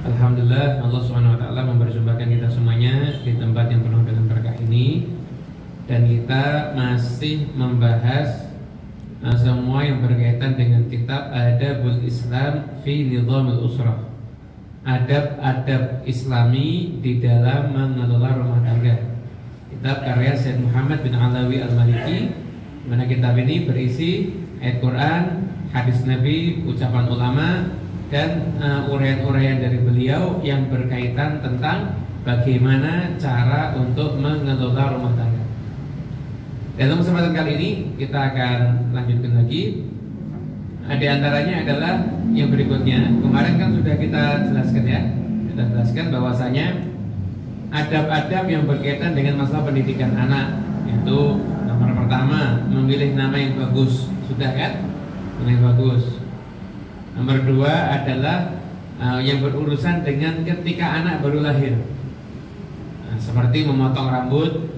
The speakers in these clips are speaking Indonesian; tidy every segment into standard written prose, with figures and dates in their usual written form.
Alhamdulillah Allah Subhanahu wa taala memperjumpakan kita semuanya di tempat yang penuh dengan berkah ini, dan kita masih membahas semua yang berkaitan dengan kitab Adabul Islam fi Nizamil Usrah. Adab-adab Islami di dalam mengelola rumah tangga. Kitab karya Syekh Muhammad bin Alawi Al-Maliki, mana kitab ini berisi ayat Quran, hadis Nabi, ucapan ulama, dan uraian-uraian dari beliau yang berkaitan tentang bagaimana cara untuk mengelola rumah tangga. Dalam kesempatan kali ini kita akan lanjutkan lagi. Di antaranya adalah yang berikutnya. Kemarin kan sudah kita jelaskan ya, kita jelaskan bahwasanya adab-adab yang berkaitan dengan masalah pendidikan anak, yaitu nomor pertama memilih nama yang bagus, sudah kan? Nama yang bagus. Nomor dua adalah yang berurusan dengan ketika anak baru lahir, seperti memotong rambut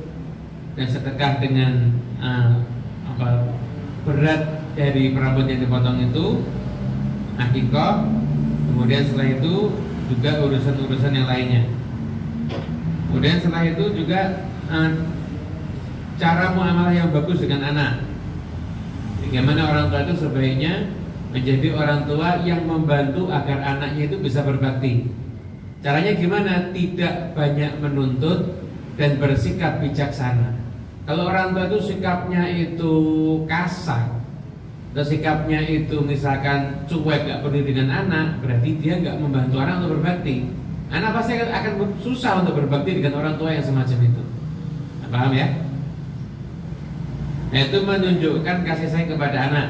dan sedekah dengan berat dari rambut yang dipotong itu, akikah. Kemudian setelah itu juga urusan-urusan yang lainnya. Kemudian setelah itu juga cara muamalah yang bagus dengan anak. Bagaimana orang tua itu sebaiknya menjadi orang tua yang membantu agar anaknya itu bisa berbakti. Caranya gimana? Tidak banyak menuntut dan bersikap bijaksana. Kalau orang tua itu sikapnya itu kasar, atau sikapnya itu misalkan cuek, gak peduli dengan anak, berarti dia gak membantu anak untuk berbakti. Anak pasti akan susah untuk berbakti dengan orang tua yang semacam itu. Paham ya? Nah, itu menunjukkan kasih sayang kepada anak.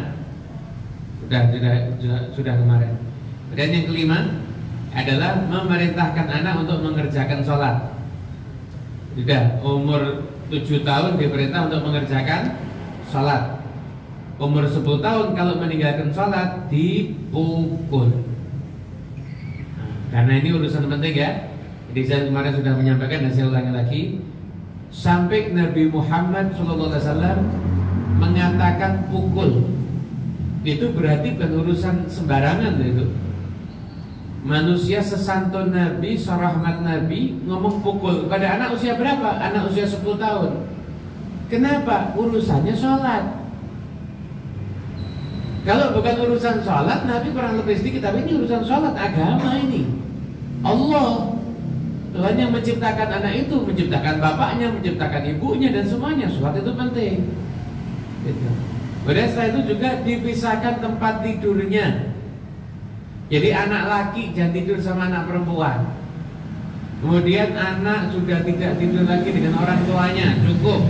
Sudah kemarin. Dan yang kelima adalah memerintahkan anak untuk mengerjakan sholat. Sudah umur 7 tahun diperintah untuk mengerjakan sholat. Umur 10 tahun kalau meninggalkan sholat dipukul. Karena ini urusan penting ya. Jadi saya kemarin sudah menyampaikan dan saya ulangi lagi. Sampai Nabi Muhammad SAW mengatakan pukul, itu berarti bukan urusan sembarangan itu. Manusia sesantun Nabi, serahmat Nabi ngomong pukul pada anak usia berapa? Anak usia 10 tahun. Kenapa? Urusannya sholat. Kalau bukan urusan sholat, Nabi kurang lebih sedikit, tapi ini urusan sholat, agama ini. Allah Tuhan yang menciptakan anak itu, menciptakan bapaknya, menciptakan ibunya, dan semuanya. Sholat itu penting gitu. Kemudian setelah itu juga dipisahkan tempat tidurnya. Jadi anak laki jangan tidur sama anak perempuan. Kemudian anak sudah tidak tidur lagi dengan orang tuanya, cukup.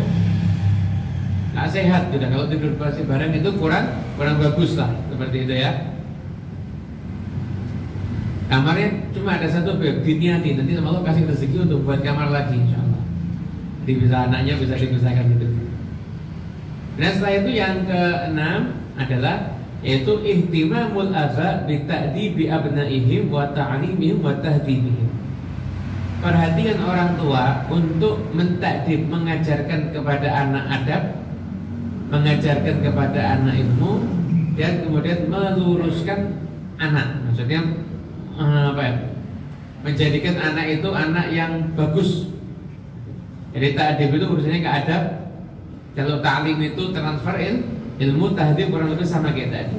Nggak sehat sudah kalau tidur bareng itu kurang bagus lah, seperti itu ya. Kamarnya cuma ada satu bed, diniati, nanti sama Allah kasih rezeki untuk buat kamar lagi, insyaallah. Jadi bisa anaknya bisa dipisahkan gitu. Dan setelah itu yang keenam adalah yaitu ihtimamul aba bi ta'dibi abnaihim wa ta'limihim wa tahdibihim. Perhatian orang tua untuk mentakdib, mengajarkan kepada anak adab, mengajarkan kepada anak ilmu, dan kemudian meluruskan anak. Maksudnya apa ya? Menjadikan anak itu anak yang bagus. Jadi ta'dib itu urusannya ke adab. Kalau ta'lim itu transfer ilmu, tahdib kurang lebih sama kayak tadi.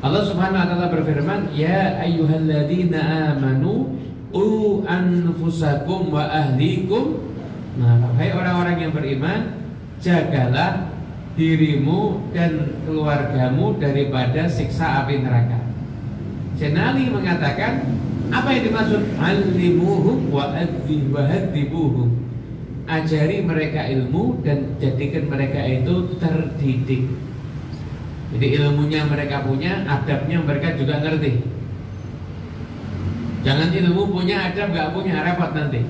Allah Subhanahu wa taala berfirman, "Ya ayyuhalladzina amanu qu anfusakum wa ahlikum." Nah, hai orang-orang yang beriman, jagalah dirimu dan keluargamu daripada siksa api neraka. Jenali mengatakan, apa yang dimaksud? Alimuhum wa adzibuhum. Ajari mereka ilmu dan jadikan mereka itu terdidik. Jadi ilmunya mereka punya, adabnya mereka juga ngerti. Jangan ilmu punya, adab gak punya, repot nanti.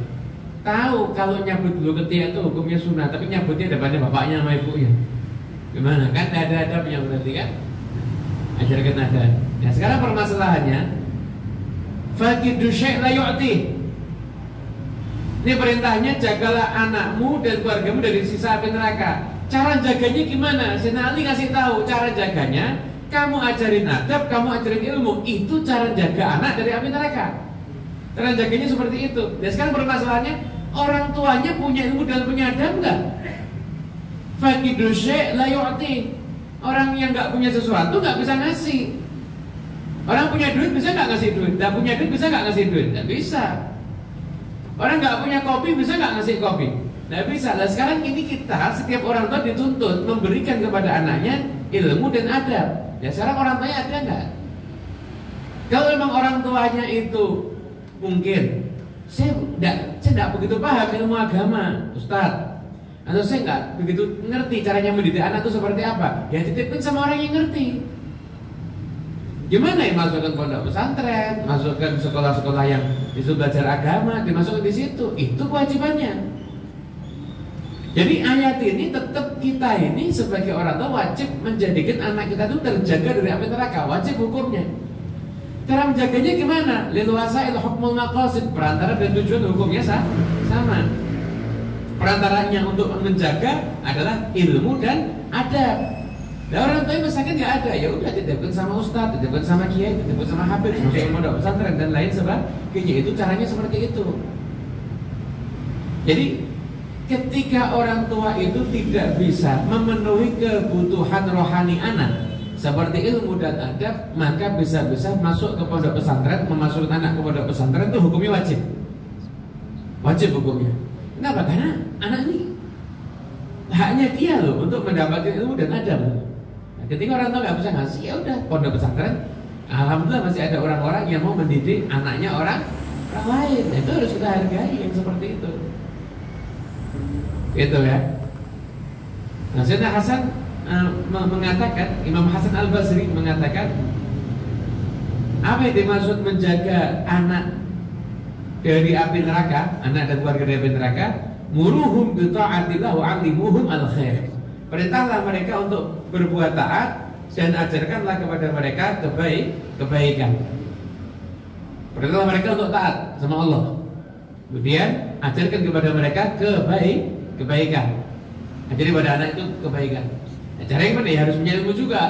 Tahu kalau nyabut dulu ketiak itu hukumnya sunnah, tapi nyabutnya depannya bapaknya sama ibunya. Gimana? Kan ada adabnya berarti kan? Ajarkan adab. Nah sekarang permasalahannya, faqidu syai' la yu'ti. Ini perintahnya, jagalah anakmu dan keluargamu dari sisa api neraka. Cara jaganya gimana? Sayyidina Ali kasih tahu cara jaganya. kamu ajarin adab, kamu ajarin ilmu, itu cara jaga anak dari api neraka. Cara jaganya seperti itu. Dan sekarang permasalahannya, orang tuanya punya ilmu dan punya adab enggak? Faqidu syai' la yu'ti. Orang yang nggak punya sesuatu nggak bisa ngasih. Orang punya duit bisa nggak ngasih duit? Nggak punya duit bisa nggak ngasih duit? Nggak bisa. Orang nggak punya kopi bisa nggak ngasih kopi? Nggak bisa. Nah sekarang ini kita, setiap orang tua dituntut memberikan kepada anaknya ilmu dan adab. Ya sekarang orang tuanya ada nggak? Kalau memang orang tuanya itu mungkin saya tidak begitu paham ilmu agama, Ustadz. Atau saya nggak begitu ngerti caranya mendidik anak itu seperti apa. Ya titipin sama orang yang ngerti. Gimana ya, masukkan pondok pesantren, masukkan sekolah-sekolah yang disuruh belajar agama, dimasukkan di situ. Itu kewajibannya. Jadi ayat ini tetap kita ini sebagai orang tua wajib menjadikan anak kita itu terjaga dari api neraka. Wajib hukumnya. Cara menjaganya gimana? Lil wasail hukmul maqasid. Perantara dan tujuan hukumnya sama. Perantaranya untuk menjaga adalah ilmu dan adab. Nah orang tua misalkan nggak ada, ya udah titipkan sama ustadz, titipkan sama kiai, titipkan sama habib, masuk pondok pesantren dan lain sebagainya. Itu caranya seperti itu. Jadi ketika orang tua itu tidak bisa memenuhi kebutuhan rohani anak seperti ilmu dan adab, maka bisa-bisa masuk ke pondok pesantren, memasukkan anak ke pondok pesantren itu hukumnya wajib. Wajib hukumnya. Kenapa? Karena anak ini haknya dia loh untuk mendapatkan ilmu dan adab. Nah, ketika orang tua nggak bisa ngasih, ya udah pondok pesantren. Alhamdulillah masih ada orang-orang yang mau mendidik anaknya orang lain. Nah, itu harus kita hargai yang seperti itu. Gitu ya. Nah, Sayyidina Hasan mengatakan, Imam Hasan Al-Basri mengatakan, apa yang dimaksud menjaga anak dari api neraka, anak dan keluarga dari api neraka? Muruhum bi ta'atillah wa 'allimuhum al-khair. Perintahlah mereka untuk berbuat taat dan ajarkanlah kepada mereka kebaikan. Perintahlah mereka untuk taat sama Allah. Kemudian ajarkan kepada mereka kebaikan. Ajari pada anak itu kebaikan. Caranya gimana? Ya harus punya ilmu juga.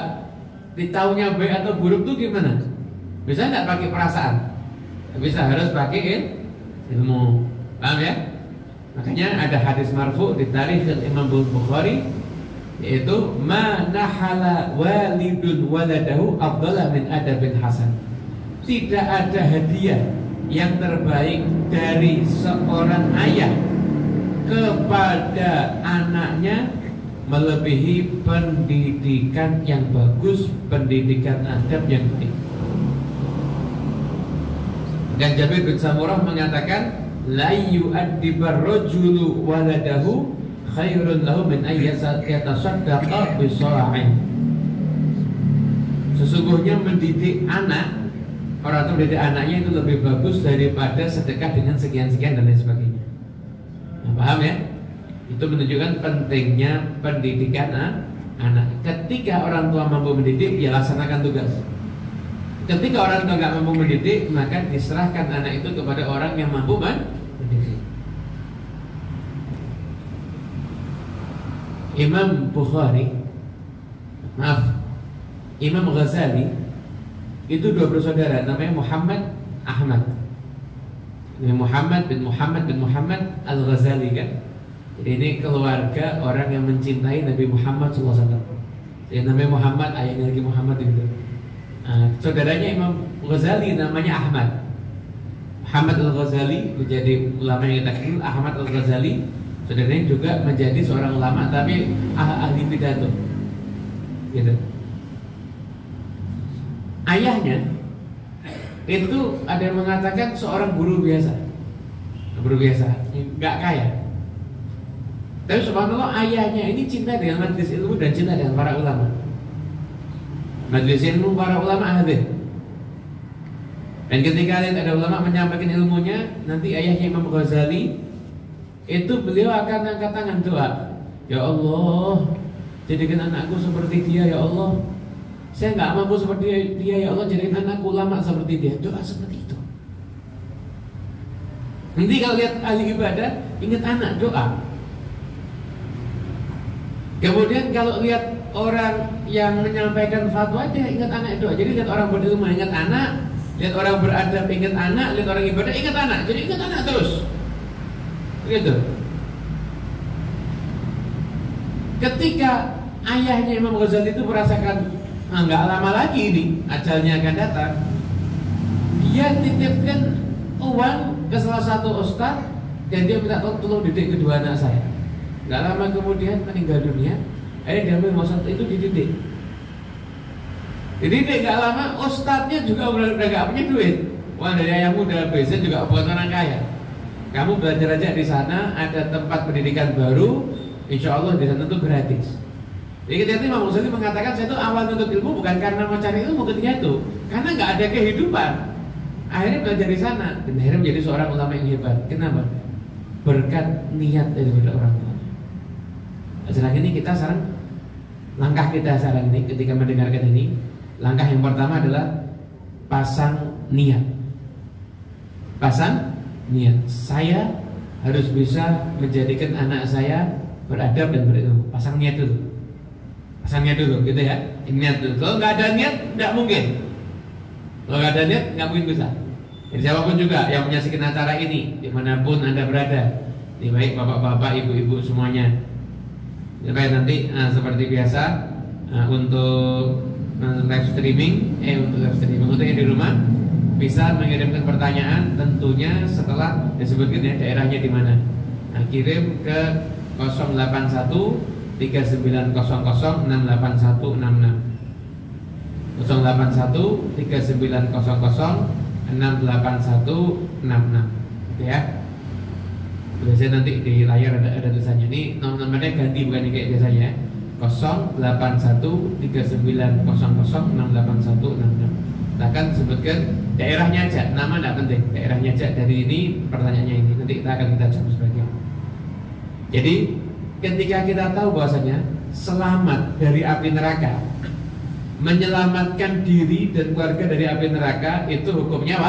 Ditaunya baik atau buruk itu gimana? Bisa nggak pakai perasaan? Bisa, harus pakai ilmu. Paham ya? Makanya ada hadis marfu di tarikh Imam Bukhari, yaitu ma nahala walidun waladahu afdala min adabin hasan. Tidak ada hadiah yang terbaik dari seorang ayah kepada anaknya melebihi pendidikan yang bagus, pendidikan adab yang baik. Dan Jabir bin Samurah mengatakan, la yu'addibar rajulu waladahu khairun lahu min yatasaddaqa bisa'in. Sesungguhnya mendidik anak, orang tua mendidik anaknya itu lebih bagus daripada sedekah dengan sekian-sekian dan lain sebagainya. Nah, paham ya? Itu menunjukkan pentingnya pendidikan anak. Ketika orang tua mampu mendidik, ya laksanakan tugas. Ketika orang tua nggak mampu mendidik, maka diserahkan anak itu kepada orang yang mampu mendidik. Imam Ghazali itu dua bersaudara, namanya Muhammad Ahmad. Ini Muhammad bin Muhammad Al-Ghazali kan. Jadi ini keluarga orang yang mencintai Nabi Muhammad SAW. Yang namanya Muhammad, ayahnya lagi Muhammad itu. Saudaranya Imam Ghazali namanya Ahmad. Muhammad Al-Ghazali menjadi ulama yang kita kenal. Ahmad Al-Ghazali saudaranya juga menjadi seorang ulama tapi ahli pidato. Gitu. Ayahnya itu ada yang mengatakan seorang guru biasa, nggak kaya. Tapi subhanallah ayahnya ini cinta dengan majelis ilmu dan cinta dengan para ulama. Majelis ilmu para ulama hadir. Dan ketika lihat ada ulama menyampaikan ilmunya, nanti ayahnya Imam Ghazali itu beliau akan angkat tangan doa, ya Allah, jadikan anakku seperti dia ya Allah. Saya nggak mampu seperti dia ya Allah, jadikan anakku ulama seperti dia. Doa seperti itu. Nanti kalau lihat ahli ibadah, ingat anak, doa. Kemudian kalau lihat orang yang menyampaikan fatwa dia ingat anak doa. Jadi lihat orang berilmu ingat anak, lihat orang beradab ingat anak, lihat orang ibadah ingat anak. Jadi ingat anak terus. Begitu. Ketika ayahnya Imam Ghazali itu merasakan nggak lama lagi ini ajalnya akan datang, dia titipkan uang ke salah satu ustaz dan dia minta tolong didik kedua anak saya. Nggak lama kemudian meninggal dunia. Akhirnya diambil maksud itu dididik. Dididik nggak lama, ustadznya juga udah nggak punya duit. Wah, dari ayahmu udah besar juga bukan orang kaya. Kamu belajar aja di sana, ada tempat pendidikan baru, insya Allah di sana itu gratis. Jadi ketika Imam Ghazali mengatakan saya itu awal untuk ilmu bukan karena mau cari ilmu ketika itu, karena nggak ada kehidupan. Akhirnya belajar di sana dan akhirnya menjadi seorang ulama yang hebat. Kenapa? Berkat niat daripada orang tua. Sekarang ini kita sekarang langkah kita sekarang ini ketika mendengarkan ini, langkah yang pertama adalah pasang niat. Pasang niat. Saya harus bisa menjadikan anak saya beradab dan berilmu. Pasang niat dulu. Pasang niat dulu, gitu ya. Niat dulu. Kalau nggak ada niat, nggak mungkin. Kalau nggak ada niat, nggak mungkin bisa. Jadi siapapun juga yang menyaksikan acara ini, dimanapun Anda berada, baik bapak-bapak, ibu-ibu semuanya. Supaya nanti seperti biasa untuk live streaming, untuk yang di rumah bisa mengirimkan pertanyaan tentunya setelah disebutkan ya daerahnya di mana. Nah, kirim ke 081 3900 68166 081 3900 68166 gitu ya. Biasanya nanti di layar ada tulisannya. Ini nomornya ganti bukan kayak biasanya. 081 3900 68166. Akan sebutkan daerahnya aja, nama tidak penting, daerahnya aja. Dari ini pertanyaannya ini nanti kita jawab sebagian. Jadi ketika kita tahu bahwasanya selamat dari api neraka, menyelamatkan diri dan keluarga dari api neraka itu hukumnya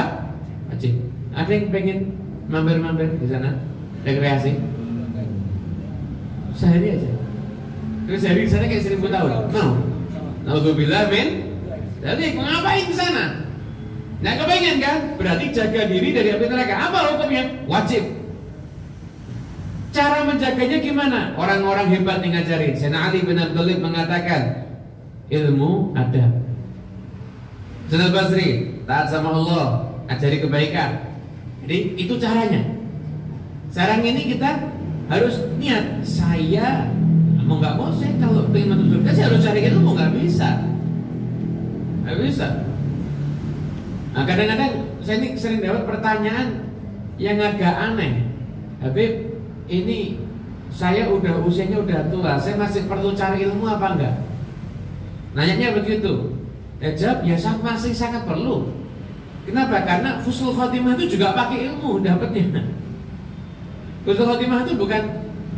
wajib. Ada yang pengen mampir-mampir di sana? Rekreasi sehari aja. Terus sehari di sana kayak 1000 tahun. Naudzubillah min. Jadi ngapain di sana? Nah, kepengen kan? Berarti jaga diri dari api neraka. Apa hukumnya? Wajib. Cara menjaganya gimana? Orang-orang hebat yang ngajarin. Sayyidina Ali bin Abi Thalib mengatakan ilmu adab. Hasan Basri taat sama Allah, ajari kebaikan. Jadi itu caranya. Sekarang ini kita harus niat, saya mau nggak mau saya kalau pengen masuk surga saya harus cari ilmu, nggak bisa. Nah, kadang-kadang saya ini sering dapat pertanyaan yang agak aneh. Habib, ini saya usianya udah tua, saya masih perlu cari ilmu apa enggak? Nanyanya begitu. Ya jawab, ya masih sangat perlu. Kenapa? Karena husnul khotimah itu juga pakai ilmu dapatnya. Husnul khotimah itu bukan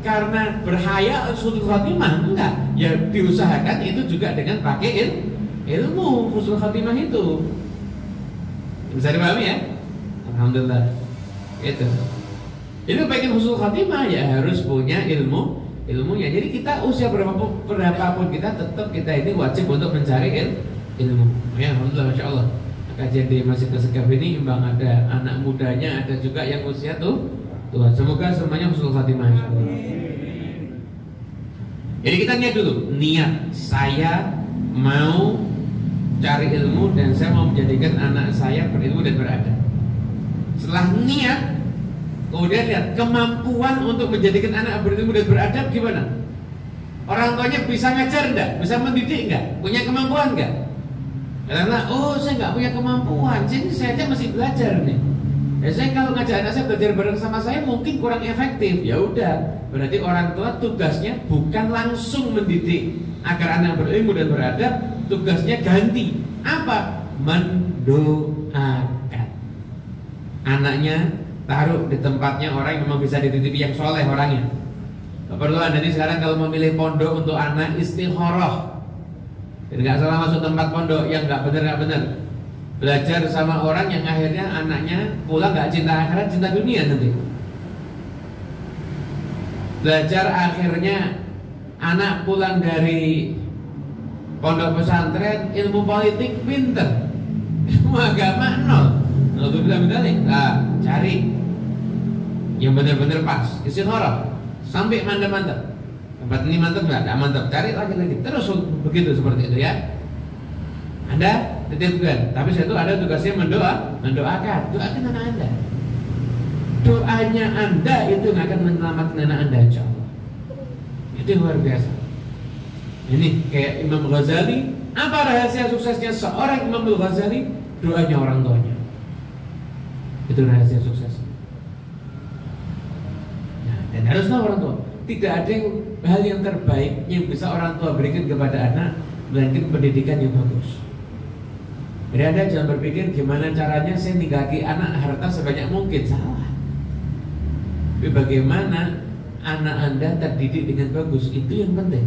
karena berhaya husnul khotimah, enggak. Ya diusahakan itu juga dengan pakai ilmu husnul khotimah itu. Bisa dipahami ya? Alhamdulillah. Itu. Jadi pengen husnul khotimah ya harus punya ilmunya. Jadi kita usia berapapun kita tetap kita ini wajib untuk mencari ilmu. Ya, alhamdulillah, masya Allah. Kajian di Masjid Segaf ini imbang ada anak mudanya, ada juga yang usia tua. Semoga semuanya husnul khotimah. Jadi kita niat dulu, niat saya mau cari ilmu dan saya mau menjadikan anak saya berilmu dan beradab. Setelah niat, kemudian lihat kemampuan untuk menjadikan anak berilmu dan beradab gimana? Orang tuanya bisa ngajar enggak? Bisa mendidik enggak? Punya kemampuan enggak? Karena saya enggak punya kemampuan, saya aja masih belajar nih. Ya saya kalau ngajar anak saya belajar bareng sama saya mungkin kurang efektif. Ya udah, berarti orang tua tugasnya bukan langsung mendidik agar anak berilmu dan beradab, tugasnya ganti. Apa? Mendoakan. Anaknya taruh di tempatnya orang yang memang bisa dititipi, yang soleh orangnya. Gak perlu Anda ini sekarang kalau memilih pondok untuk anak istikharah. Jadi gak salah masuk tempat pondok yang gak benar. Belajar sama orang yang akhirnya anaknya pulang gak cinta akhirat, cinta dunia nanti. Belajar akhirnya anak pulang dari pondok pesantren ilmu politik pinter, ilmu agama nol. Lalu bilang cari yang benar-benar pas, istikharah sampai mantap-mantap. Tempat ini mantap nggak mantap, cari lagi terus begitu seperti itu ya. Anda titipkan, tapi saya itu ada tugasnya mendoakan anak Anda. Doanya Anda itu yang akan menyelamatkan anak Anda, insya Allah. Itu luar biasa. Ini kayak Imam Ghazali. Apa rahasia suksesnya seorang Imam Ghazali? Doanya orang tuanya. Itu rahasia sukses. Nah, dan haruslah orang tua. Tidak ada hal yang terbaik yang bisa orang tua berikan kepada anak melainkan pendidikan yang bagus. Jadi Anda jangan berpikir gimana caranya saya ninggalkan anak harta sebanyak mungkin, salah. Tapi bagaimana anak Anda terdidik dengan bagus, itu yang penting.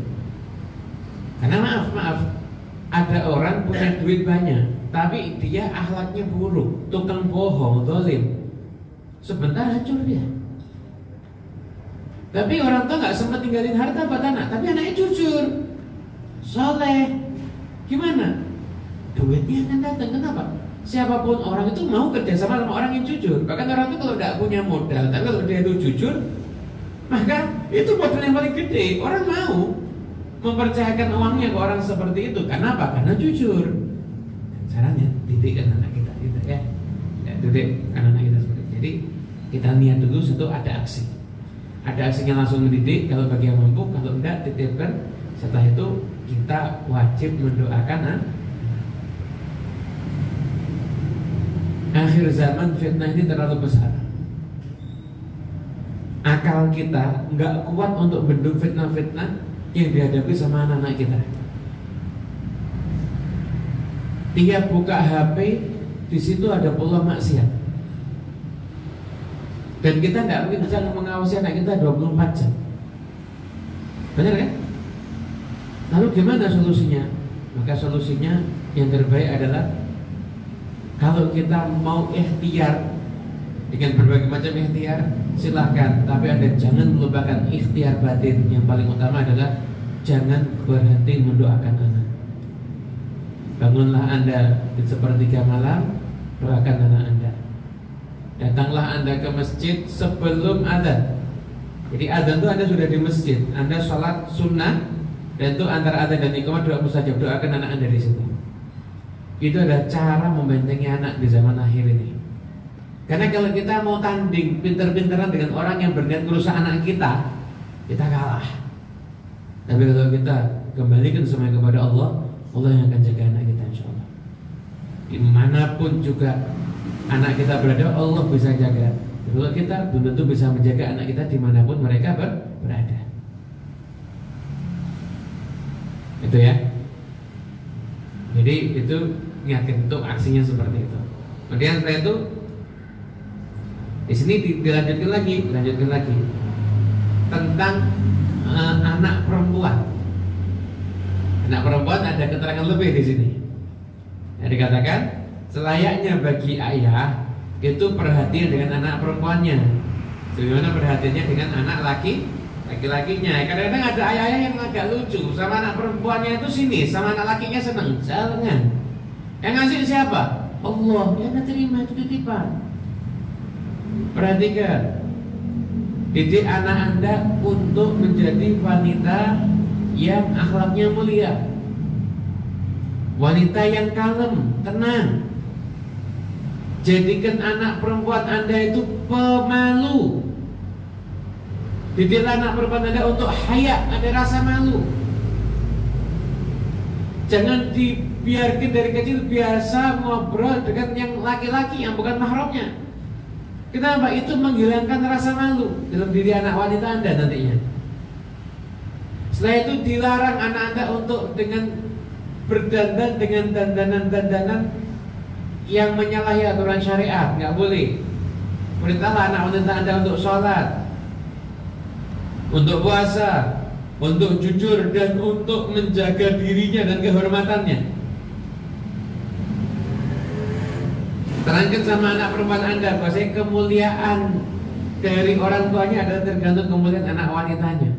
Karena maaf, ada orang punya duit banyak, tapi dia akhlaknya buruk, tukang bohong, zalim. Sebentar hancur dia. Tapi orang tua nggak sempat tinggalin harta buat anak, tapi anaknya jujur, soleh. Gimana? Duitnya akan datang. Kenapa? Siapapun orang itu mau kerjasama sama orang yang jujur. Bahkan orang itu kalau tidak punya modal, tapi kalau dia itu jujur, maka itu modal yang paling gede. Orang mau mempercayakan uangnya ke orang seperti itu. Karena apa? Karena jujur. Caranya didikkan anak kita, gitu ya. Didik anak kita seperti itu. Jadi kita niat dulu satu, ada aksi. Ada aksinya langsung mendidik kalau bagi yang mampu, kalau tidak titipkan. Setelah itu kita wajib mendoakan. Akhir zaman fitnah ini terlalu besar. Akal kita nggak kuat untuk bendung fitnah-fitnah yang dihadapi sama anak-anak kita. Tiap buka HP, di situ ada peluang maksiat. Dan kita nggak mungkin bisa mengawasi anak kita 24 jam. Benar kan? Lalu gimana solusinya? Maka solusinya yang terbaik adalah kalau kita mau ikhtiar dengan berbagai macam ikhtiar, silahkan. Tapi Anda jangan melupakan ikhtiar batin. Yang paling utama adalah jangan berhenti mendoakan anak. Bangunlah Anda di sepertiga malam, doakan anak Anda. Datanglah Anda ke masjid sebelum adzan. Jadi adzan itu Anda sudah di masjid, Anda sholat sunnah, dan itu antara adzan dan iqamah doa mustajab, doakan anak Anda di situ. Itu adalah cara membentengi anak di zaman akhir ini. Karena kalau kita mau tanding pinter-pinteran dengan orang yang berniat merusak anak kita kalah. Tapi kalau kita kembalikan semuanya kepada Allah, Allah yang akan jaga anak kita, insya Allah. Dimanapun juga anak kita berada, Allah bisa jaga. Kalau kita belum tentu bisa menjaga anak kita dimanapun mereka berada. Itu ya. Jadi itu ingatkan untuk aksinya seperti itu. Kemudian setelah itu di sini dilanjutkan lagi tentang anak perempuan. Anak perempuan ada keterangan lebih di sini. Yang dikatakan selayaknya bagi ayah itu perhatian dengan anak perempuannya, sebagaimana perhatiannya dengan anak laki-lakinya. Kadang-kadang ada ayah-ayah yang agak lucu sama anak perempuannya itu sini, sama anak lakinya seneng. Jangan. Yang ngasih siapa? Allah. Yang terima itu titipan. Perhatikan, didik anak Anda untuk menjadi wanita yang akhlaknya mulia, wanita yang kalem, tenang. Jadikan anak perempuan Anda itu pemalu. Didiklah anak perempuan Anda untuk haya, ada rasa malu. Jangan dibiarkan dari kecil biasa ngobrol dengan yang laki-laki yang bukan mahramnya. Kenapa? Itu menghilangkan rasa malu dalam diri anak wanita Anda nantinya. Setelah itu dilarang anak Anda untuk dengan berdandan dengan dandanan-dandanan yang menyalahi aturan syariat, nggak boleh. Perintahlah anak wanita Anda untuk sholat, untuk puasa, untuk jujur, dan untuk menjaga dirinya dan kehormatannya. Terangkan sama anak perempuan Anda bahwasanya kemuliaan dari orang tuanya adalah tergantung kemuliaan anak wanitanya.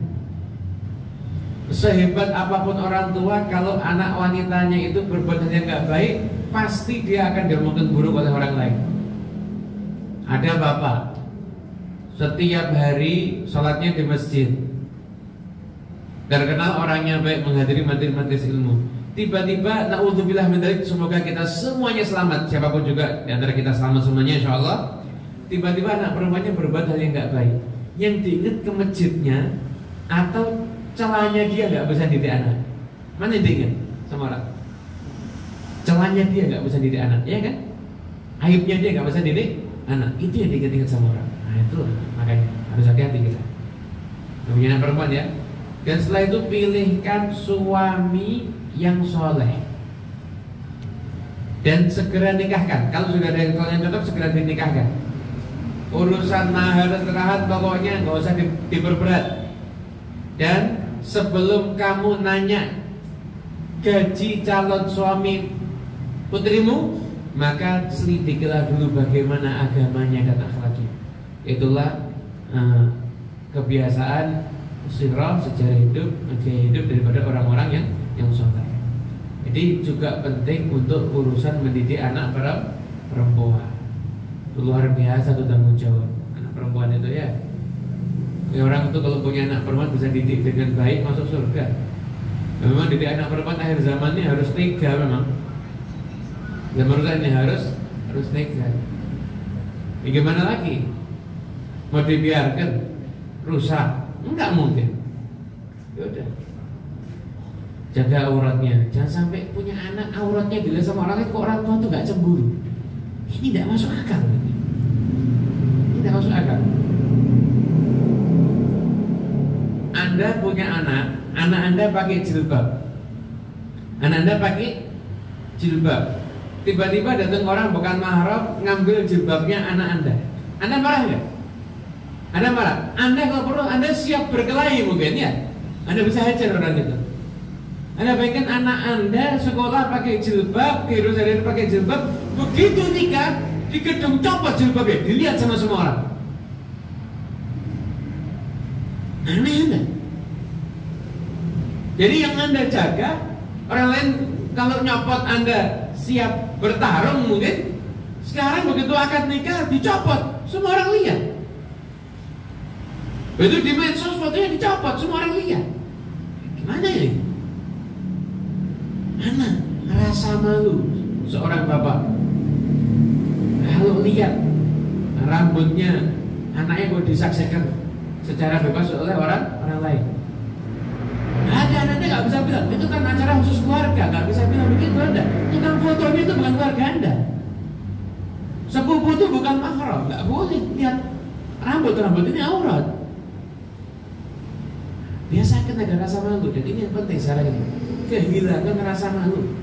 Sehebat apapun orang tua, kalau anak wanitanya itu berbuat hal yang nggak baik, pasti dia akan diomongkan buruk oleh orang lain. Ada bapak setiap hari sholatnya di masjid, terkenal orangnya baik, menghadiri majelis ilmu. Tiba-tiba, naudzubillah min dzalik, semoga kita semuanya selamat, siapapun juga di antara kita selamat semuanya insyaallah. Tiba-tiba anak perempuannya berbuat hal yang nggak baik, yang diingat ke masjidnya atau celahnya dia nggak bisa didik anak. Mana yang diingat sama orang? Celahnya dia nggak bisa didik anak, ya kan? Aibnya dia nggak bisa didik anak, itu yang diingat-ingat sama orang. Nah itu makanya harus hati-hati kita. Punya anak perempuan ya. Dan setelah itu pilihkan suami yang soleh dan segera nikahkan. Kalau sudah ada yang cocok, segera dinikahkan. Urusan mahar serahat pokoknya nggak usah diperberat. Dan sebelum kamu nanya gaji calon suami putrimu, maka selidikilah dulu bagaimana agamanya dan akhlaknya. Itulah kebiasaan sirah, sejarah hidup, gaya hidup daripada orang-orang yang soleh. Jadi juga penting untuk urusan mendidik anak perempuan. Luar biasa tuh tanggung jawab anak perempuan itu ya. Orang itu kalau punya anak perempuan bisa didik dengan baik masuk surga. Memang didik anak perempuan akhir zaman ini harus tega memang. Zaman ini harus tega. Bagaimana lagi? Mau dibiarkan rusak? Enggak mungkin. Ya udah. Jaga auratnya. Jangan sampai punya anak auratnya dilihat sama orang lain, kok orang tua tuh nggak cemburu. Ini tidak masuk akal. Ini tidak masuk akal. Anda punya anak Anda pakai jilbab. Anak Anda pakai jilbab. Tiba-tiba datang orang bukan mahram ngambil jilbabnya anak Anda marah nggak? Anda marah. Anda kalau perlu Anda siap berkelahi mungkin ya. Anda bisa hajar orang itu. Anda bayangkan anak Anda sekolah pakai jilbab, ke Yerusalem pakai jilbab, begitu nikah di gedung copot jilbabnya, dilihat sama semua orang. Aneh Anda. Jadi yang Anda jaga, orang lain kalau nyopot Anda siap bertarung mungkin, sekarang begitu akad nikah dicopot, semua orang lihat. Begitu di medsos fotonya dicopot, semua orang lihat. Gimana ini? Mana rasa malu seorang bapak kalau lihat rambutnya anaknya kok disaksikan secara bebas oleh orang lain? Ada Anda nggak bisa bilang itu kan acara khusus keluarga, nggak bisa bilang begitu Anda. Itu kan fotonya itu bukan keluarga Anda. Sepupu itu bukan mahram, nggak boleh lihat rambut ini aurat. Biasakan ada rasa malu, dan ini yang penting sekarang ini. Kehilangan rasa malu.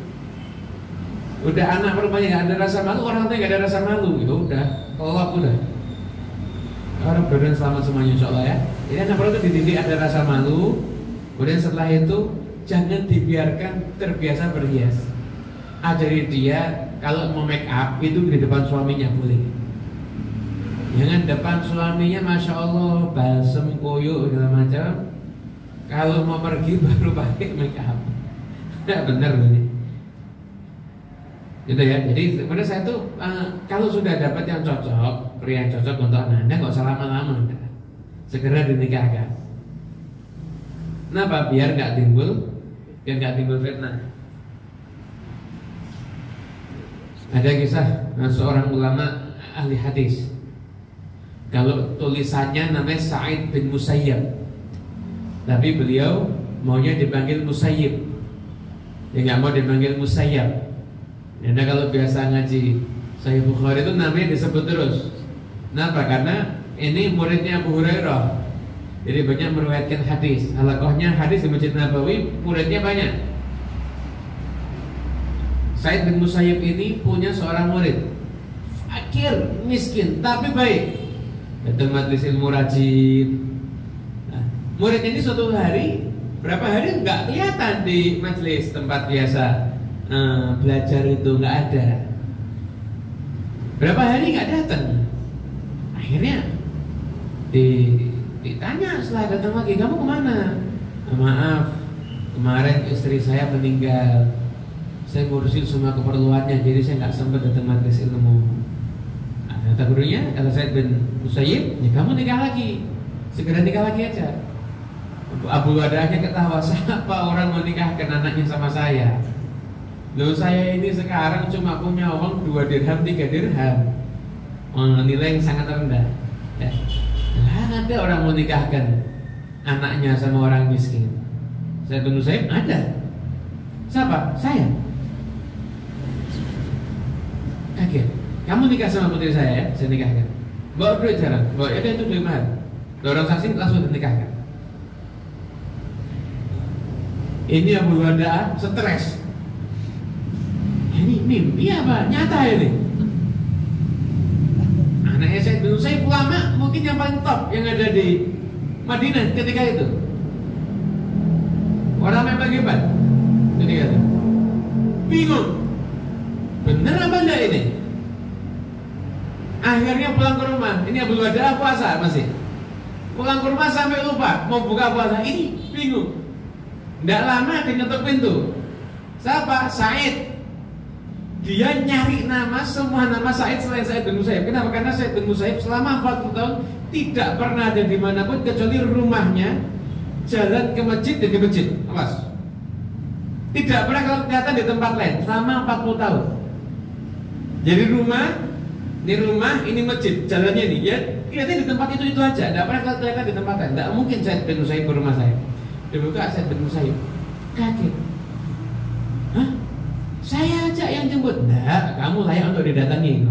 Udah anak perempuannya nggak ada rasa malu, orang tua nggak ada rasa malu, ya udah, kelop udah. Orang berdua selamat semuanya insyaallah ya. Jadi anak perempuan dididik ada rasa malu. Kemudian setelah itu jangan dibiarkan terbiasa berhias. Ajari dia kalau mau make up itu di depan suaminya boleh. Jangan depan suaminya masya Allah balsem koyo segala macam. Kalau mau pergi baru pakai make up. Tidak benar ini. Gitu ya. Jadi sebenarnya saya tuh kalau sudah dapat yang cocok, pria yang cocok untuk Anda, nggak usah lama-lama, segera dinikahkan. Kenapa? Biar nggak timbul fitnah. Ada kisah seorang ulama ahli hadis. Kalau tulisannya namanya Sa'id bin Musayyab, tapi beliau maunya dipanggil Musayyib. Dia nggak mau dipanggil Musayyab. Karena kalau biasa ngaji Sahih Bukhari itu namanya disebut terus. Kenapa? Karena ini muridnya Abu Hurairah. Jadi banyak meriwayatkan hadis. Halaqahnya hadis di Masjid Nabawi, muridnya banyak. Sa'id bin Musayyib ini punya seorang murid, fakir, miskin, tapi baik. Datang majelis ilmu rajin. Nah, murid ini suatu hari, berapa hari nggak kelihatan di majelis tempat biasa belajar itu, nggak ada. Berapa hari nggak datang. Akhirnya ditanya setelah datang lagi, kamu kemana? Maaf, kemarin istri saya meninggal, saya ngurusin semua keperluannya, jadi saya nggak sempat datang majelis ilmu. Nah, kata gurunya, kata Sa'id bin Musayyib, ya kamu nikah lagi, segera nikah lagi aja. Abu Wadahnya ketawa, siapa orang mau nikahkan anaknya sama saya? Loh, saya ini sekarang cuma punya uang 2 dirham, 3 dirham, nilai yang sangat rendah. Ya. Nah, ada orang mau nikahkan anaknya sama orang miskin. Saya tunggu saya ada. Siapa? Saya. Kaget. Kamu nikah sama putri saya ya? Saya nikahkan. Bawa duit sekarang. Bawa ya itu duit mahar. Orang saksi langsung dinikahkan. Ini Abu Wadah stres. Ini mimpi apa? Nyata ini. Anaknya saya dulu, saya ulama mungkin yang paling top yang ada di Madinah ketika itu. Orang memang hebat ketika itu. Bingung, bener apa enggak ini? Akhirnya pulang ke rumah. Ini Abu Wadah puasa masih. Pulang ke rumah sampai lupa mau buka puasa. Ini bingung. Nggak lama dia ngetok pintu. Siapa? Sa'id. Dia nyari nama, semua nama Sa'id selain Sa'id bin Musayyib. Kenapa? Karena Sa'id bin Musayyib selama 40 tahun tidak pernah ada dimanapun kecuali rumahnya jalan ke masjid dan ke masjid. Awas. Tidak pernah kelihatan di tempat lain selama 40 tahun. Jadi ini rumah, ini masjid, jalannya ini ya kelihatan di tempat itu aja. Tidak pernah kelihatan di tempat lain. Tidak mungkin Sa'id bin Musayyib ke rumah saya. Dibuka Sa'id bin Musayyib, kaget. Hah? Saya aja yang jemput. Nah, kamu layak untuk didatangi.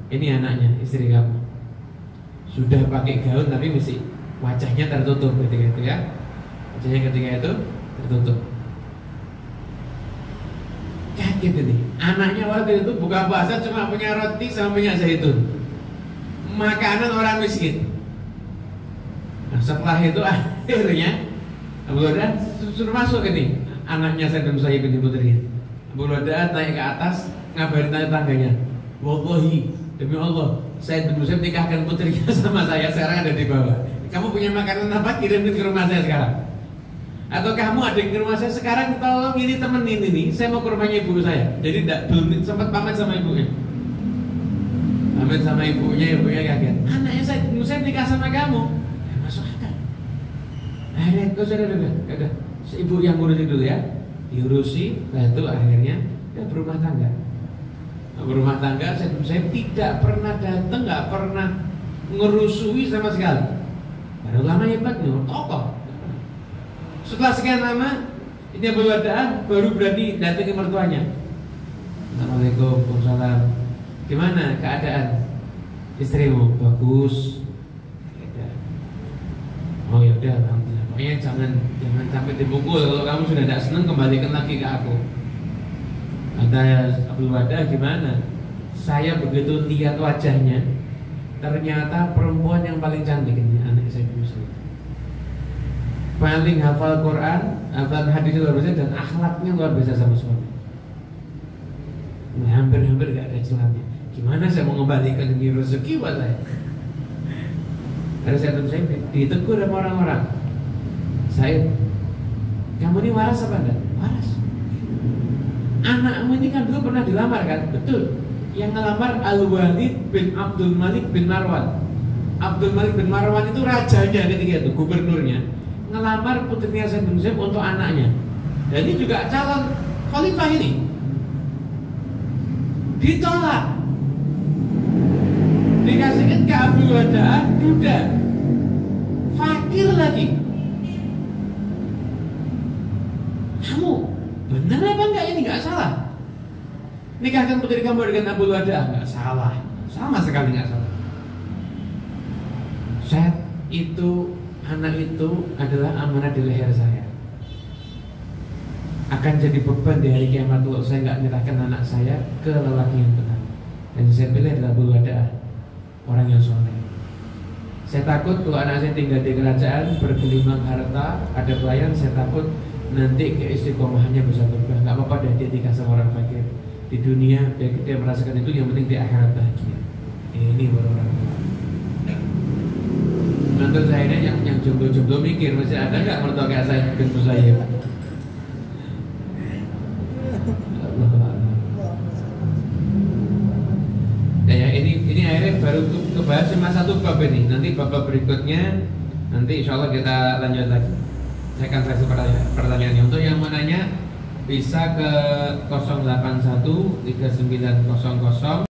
Ini anaknya, istri kamu. Sudah pakai gaun tapi mesti wajahnya tertutup ketika itu ya. Wajahnya ketika itu tertutup. Kaget ini. Anaknya waktu itu buka puasa cuma punya roti sama minyak zaitun. Makanan orang miskin. Nah, setelah itu akhirnya Abu Wadah suruh masuk ini. Anaknya Sa'id bin Musayyib bin putrinya. Abu Wadah naik ke atas ngabarin tangganya. Wallahi, demi Allah, Sa'id bin Musayyib nikahkan putrinya sama saya, sekarang ada di bawah. Kamu punya makanan apa? Kirimin ke rumah saya sekarang. Atau kamu ada yang ke rumah saya sekarang, tolong ini temenin ini. Saya mau ke rumahnya ibu saya. Jadi belum sempat pamit sama ibunya. Pamit sama ibunya kaget. Anaknya Sa'id bin Musayyib nikah sama kamu. Ya, masuk akal. Akhirnya kau sudah, ibu yang ngurusin dulu ya. Diurusi, itu akhirnya dia berumah tangga. Berumah tangga, saya tidak pernah datang, nggak pernah ngerusui sama sekali. Para ulama hebat nih, tokoh. Setelah sekian lama, ini Abu Wadah baru berani datangi mertuanya. Assalamualaikum, waalaikumsalam. Gimana keadaan istrimu? Bagus. Oh ya udah, alhamdulillah. Pokoknya jangan sampai dipukul. Kalau kamu sudah tidak senang, kembalikan lagi ke aku. Kata Abu Wadah, gimana? Saya begitu lihat wajahnya, ternyata perempuan yang paling cantik ini anak saya Muslim. Paling hafal Quran, hafal hadis luar biasa dan akhlaknya luar biasa sama suami. Hampir gak ada celahnya. Gimana saya mau kembalikan ini rezeki buat saya? Harus saya ditegur sama orang-orang. Said, kamu ini waras apa enggak? Waras. Anakmu ini kan dulu pernah dilamar kan? Betul. Yang ngelamar Al-Walid bin Abdul Malik bin Marwan. Abdul Malik bin Marwan itu rajanya ketika itu, gubernurnya. Ngelamar putrinya Sa'id bin Musayyib untuk anaknya. Dan ini juga calon khalifah ini. Ditolak. Dikasihkan ke Abu Wadah, duda, fakir lagi. Kamu bener apa enggak ini? Enggak salah. Nikahkan putri kamu dengan Abu Wadah, enggak salah. Sama sekali enggak salah. Anak itu adalah amanah di leher saya. Akan jadi beban di hari kiamat kalau saya enggak menyerahkan anak saya ke lelaki yang benar. Dan saya pilih adalah Abu Wadah, orang yang soleh. Saya takut kalau anak saya tinggal di kerajaan bergelimang harta, ada pelayan, saya takut nanti keistiqomahannya bisa berubah. Gak apa-apa dia nikah sama orang fakir. Di dunia dia merasakan itu, yang penting di akhirat bahagia. Ini baru orang tua. Menurut saya ini yang jomblo-jomblo mikir masih ada nggak mertua kayak saya bin Musayyib? cuma satu bab ini. Nanti bab berikutnya nanti insya Allah kita lanjut lagi. Saya akan kasih pertanyaannya. Untuk yang mau nanya bisa ke 081 3900